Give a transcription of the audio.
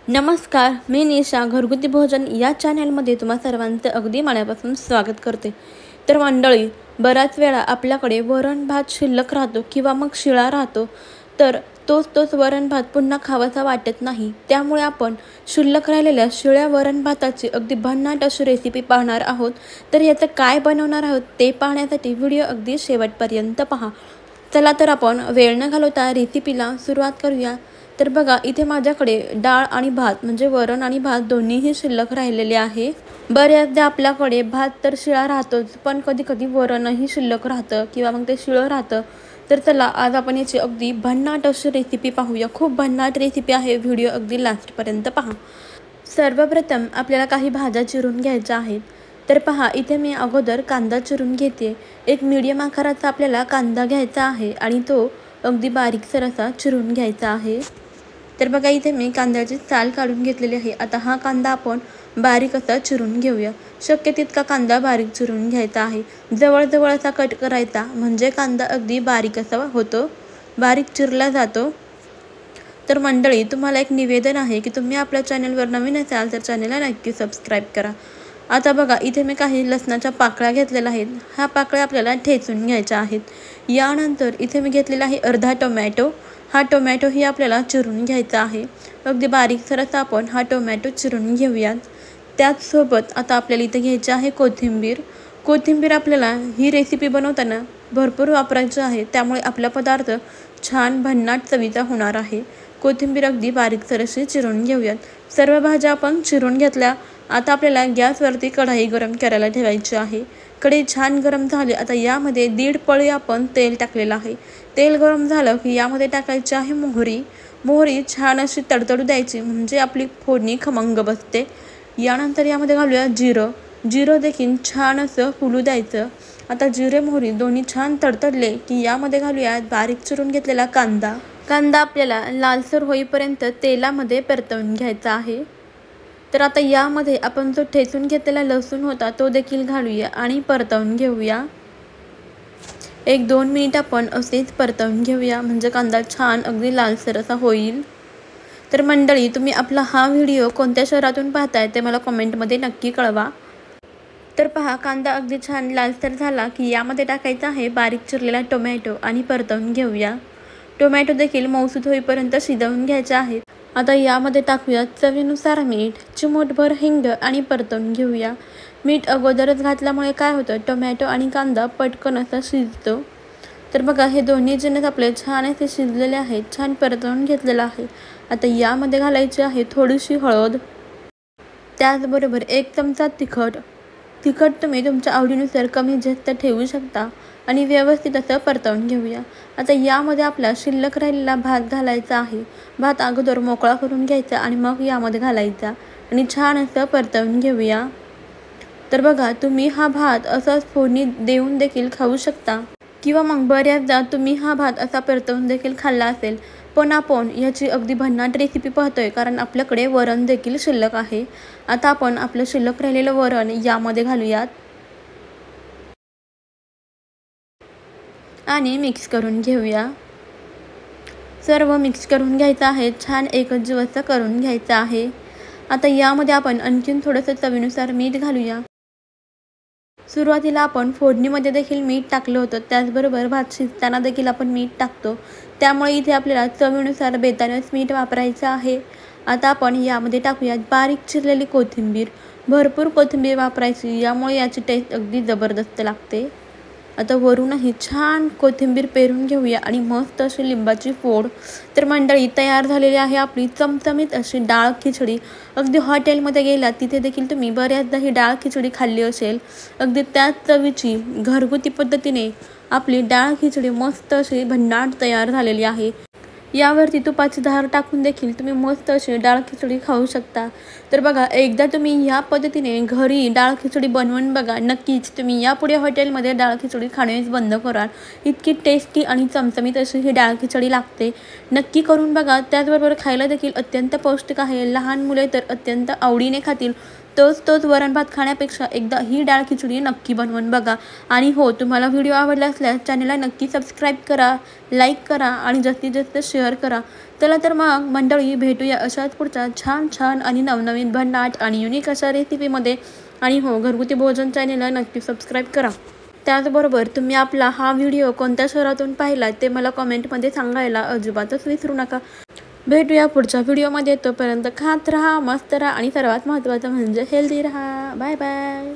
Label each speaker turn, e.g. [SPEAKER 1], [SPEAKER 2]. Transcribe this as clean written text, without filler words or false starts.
[SPEAKER 1] नमस्कार, मी निशा घरगुती भोजन या चॅनलमध्ये तुम्हा सर्वांचं अगदी मनापासून स्वागत करते। तर मंडळी, बऱ्याच वेळा आपल्याकडे वरण भात शिल्लक राहतो किंवा मग शिळा राहतो, तर तोच वरण भात पुन्हा खावासा वाटत नाही। त्यामुळे आपण शिल्लक राहिलेल्या शिळ्या वरण भाताची अगदी भन्नाट अशी रेसिपी पाहणार आहोत। तर याचं काय बनवणार आहोत ते पाहण्यासाठी व्हिडिओ अगदी शेवटपर्यंत पहा। चला तर आपण वेळ न घालवता रेसिपीला सुरुवात करूया। तर बघा, इथे माझ्याकडे डाळ आणि भात म्हणजे वरण आणि भात दोन्हीही शिल्लक राहिलेले आहे। बऱ्याचदा आपल्याकडे भात तर शिळा राहतोच, पण कधी कधी वरणही शिल्लक राहतं किंवा मग ते शिळं राहतं। तर चला आज आपण याची अगदी भन्नाट अशी रेसिपी पाहूया। खूप भन्नाट रेसिपी आहे, व्हिडिओ अगदी लास्टपर्यंत पहा। सर्वप्रथम आपल्याला काही भाज्या चिरून घ्यायच्या आहेत। तर पहा, इथे मी अगोदर कांदा चिरून घेते। एक मीडियम आकाराचा आपल्याला कांदा घ्यायचा आहे आणि तो अगदी बारीकसर असा चिरून घ्यायचा आहे। तर बघा, इथे मी कांद्याची साल काढून घेतलेली आहे। आता हा कांदा आपण बारीक असा चिरून घेऊया। शक्य तितका कांदा बारीक चिरून घ्यायचा आहे। जवळ असा कट करायचा, म्हणजे कांदा अगदी बारीक असा होतो, बारीक चिरला जातो। तर मंडळी, तुम्हाला एक निवेदन आहे की तुम्ही आपल्या चॅनलवर नवीन असाल तर चॅनलला नक्की सबस्क्राईब करा। आता बघा, इथे मी काही लसणाच्या पाकळ्या घेतलेल्या आहेत। ह्या पाकळ्या आपल्याला ठेचून घ्यायच्या आहेत। यानंतर इथे मी घेतलेला आहे अर्धा टोमॅटो। हा टोमॅटोही आपल्याला चिरून घ्यायचा आहे। अगदी बारीकसर असा आपण हा टोमॅटो चिरून घेऊयात। त्याचसोबत आता आपल्याला इथे घ्यायची आहे कोथिंबीर। कोथिंबीर आपल्याला ही रेसिपी बनवताना भरपूर वापरायची आहे, त्यामुळे आपला पदार्थ छान भन्नाट चवीचा होणार आहे। कोथिंबीर अगदी बारीकसर अशी चिरून घेऊयात। सर्व भाज्या आपण चिरून घेतल्या। आता आपल्याला गॅसवरती कढई गरम करायला ठेवायची आहे। कढई छान गरम झाली। आता यामध्ये 1.5 पळी आपण तेल टाकलेलं आहे। तेल गरम झालं की यामध्ये टाकायची आहे मोहरी। मोहरी छान अशी तडतडू द्यायची, म्हणजे आपली फोडणी खमंग बसते। यानंतर यामध्ये घालूया जिरं। जिरं देखील छान असं फुलू द्यायचं। आता जिरे मोहरी दोन्ही छान तडतडले की यामध्ये घालूया बारीक चिरून घेतलेला कांदा। कांदा आपल्याला लालसर होईपर्यंत तेलामध्ये परतवून घ्यायचा आहे। तर आता यामध्ये आपण जो ठेचून घेतलेला लसूण होता तो देखील घालूया आणि परतवून घेऊया। 1-2 मिनिट आपण असेच परतवून घेऊया, म्हणजे कांदा छान अगदी लालसर असा होईल। तर मंडळी, तुम्ही आपला हा व्हिडिओ कोणत्या शहरातून पाहताय ते मला कमेंटमध्ये नक्की कळवा। तर पहा, कांदा अगदी छान लालसर झाला की यामध्ये टाकायचा आहे बारीक चिरलेला टोमॅटो आणि परतवून घेऊया। टोमॅटो देखील मऊसूत होईपर्यंत शिजवून घ्यायचे आहेत। आता यामध्ये टाकूया चवीनुसार मीठ, चिमूटभर हिंग आणि परतवून घेऊया। मीठ अगोदरच घातल्यामुळे काय होतं, टोमॅटो आणि कांदा पटकन असा शिजतो। तर बघा, हे दोन्ही जिन्नस आपले छान असे शिजलेले आहेत, छान परतवून घेतलेलं आहे। आता यामध्ये घालायची आहे थोडीशी हळद, त्याचबरोबर 1 चमचा तिखट। तिखट तुम्ही तुमच्या आवडीनुसार कमी जास्त ठेवू शकता आणि व्यवस्थित असं परतवून घेऊया। आता यामध्ये आपला शिल्लक राहिलेला भात घालायचा आहे। भात अगोदर मोकळा करून घ्यायचा आणि मग यामध्ये घालायचा आणि छान असं परतवून घेऊया। तर बघा, तुम्ही हा भात असाच फोडणी देऊन देखील खाऊ शकता किंवा मग बऱ्याचदा तुम्ही हा भात असा परतवून देखील खाल्ला असेल। पण आपण याची अगदी भन्नाट रेसिपी पाहतोय, कारण आपल्याकडे वरण देखील शिल्लक आहे। आता आपण आपलं शिल्लक राहिलेलं वरण यामध्ये घालूयात आणि मिक्स करून घेऊया। सर्व मिक्स करून घ्यायचं आहे, छान एकजीव असं करून घ्यायचं आहे। आता यामध्ये आपण आणखीन थोडंसं चवीनुसार मीठ घालूया। सुरुवातीला आपण फोडणीमध्ये देखील मीठ टाकलं होतं, त्याचबरोबर भात शिजताना देखील आपण मीठ टाकतो, त्यामुळे इथे आपल्याला चवीनुसार बेतानच मीठ वापरायचं आहे। आता आपण यामध्ये टाकूयात बारीक चिरलेली कोथिंबीर। भरपूर कोथिंबीर वापरायची, यामुळे याची टेस्ट अगदी जबरदस्त लागते। आता वरूनही छान कोथिंबीर पेरून घेऊया आणि मस्त अशी लिंबाची फोड। तर मंडळी, तयार झालेली आहे आपली चमचमीत अशी डाळ खिचडी। अगदी हॉटेलमध्ये गेलात तिथे देखील तुम्ही बऱ्याचदा ही डाळ खिचडी खाल्ली असेल। अगदी त्याच चवीची घरगुती पद्धतीने आपली डाळ खिचडी मस्त अशी भन्नाट तयार झालेली आहे। यावरती तुपाची धार टाकून देखील तुम्ही मस्त अशी डाळ खिचडी खाऊ शकता। तर बघा, एकदा तुम्ही ह्या पद्धतीने घरी डाळ खिचडी बनवून बघा, नक्कीच तुम्ही यापुढे हॉटेलमध्ये डाळ खिचडी खाणेच बंद कराल। इतकी टेस्टी आणि चमचमीत अशी ही डाळ खिचडी लागते, नक्की करून बघा। त्याचबरोबर खायला देखील अत्यंत पौष्टिक आहे। लहान मुले तर अत्यंत आवडीने खातील। तोच वरण भात खाण्यापेक्षा एकदा ही डाळ खिचडी नक्की बनवून बघा. आणि हो, तुम्हाला व्हिडिओ आवडला असल्यास चॅनलला नक्की सबस्क्राईब करा, लाईक करा आणि जास्तीत जास्त शेअर करा. चला तर मग मंडळी, भेटूया अशाच पुढच्या छान छान आणि नवनवीन भन्नाट आणि युनिक अशा रेसिपीमध्ये. आणि हो, घरगुती भोजन चॅनलला नक्की सबस्क्राईब करा. त्याचबरोबर तुम्ही आपला हा व्हिडिओ कोणत्या शहरातून पाहिला ते मला कॉमेंटमध्ये सांगायला अजिबातच विसरू नका. भेटूया पुढच्या व्हिडिओमध्ये. तोपर्यंत खात राहा, मस्त राहा आणि सर्वात महत्त्वाचं म्हणजे हेल्दी राहा. Bye bye.